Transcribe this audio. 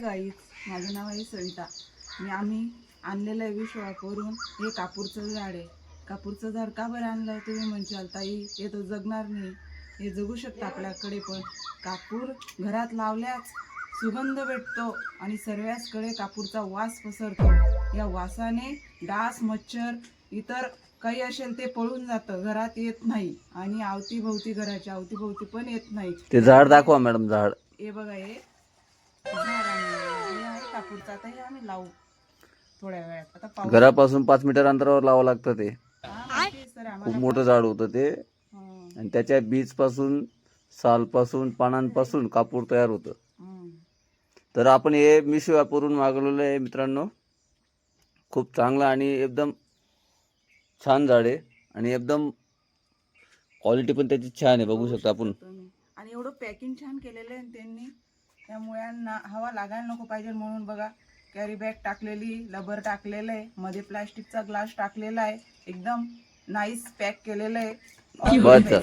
Guys, माझं नाव आहे सविता. आम्ही आणलेलं आहे विश्वावरून हे कापूरचं झाड आहे. कापूरचं झाड का बरं आणलं तुम्ही म्हणशाल ताई, हे तर जगणार नाही. हे जगू शकतं आपल्याकडे, पण कापूर घरात लावल्यास सुगंध भेटतो आणि सर्वांकडे कापूरचा वास पसरतो. या वासाने डास, मच्छर, इतर काही असेल ते पळून जातं, घरात येत नाही आणि अवतीभोवती, घराच्या अवतीभोवती पण येत नाही. ते झाड दाखवा मॅडम. झाड हे बघा, हे झाड आहे कापूरचं. आता हे आम्ही लावू थोड्या वेळात. आता पाऊस घरापासून 5 मीटर अंतरावर लावावं लागतं. ते सर खूप आम्हाला मोठं झाड होतं ते, आणि त्याच्या बीज पासून, साल पासून, पानांपासून कापूर तयार होतं. तर आपण हे मिशो ॲपवरून मागवलेलं आहे मित्रांनो. खूप चांगलं आणि एकदम छान झाड आहे आणि एकदम क्वालिटी पण त्याची छान आहे, बघू शकता आपण. आणि एवढं पॅकिंग छान केलेलं आहे त्यांनी. त्या मुळ्यांना हवा लागायला नको पाहिजे म्हणून बघा, कॅरी बॅग टाकलेली, रबर टाकलेलं आहे, मध्ये प्लास्टिकचा ग्लास टाकलेला आहे, एकदम नाईस पॅक केलेलं आहे. बस.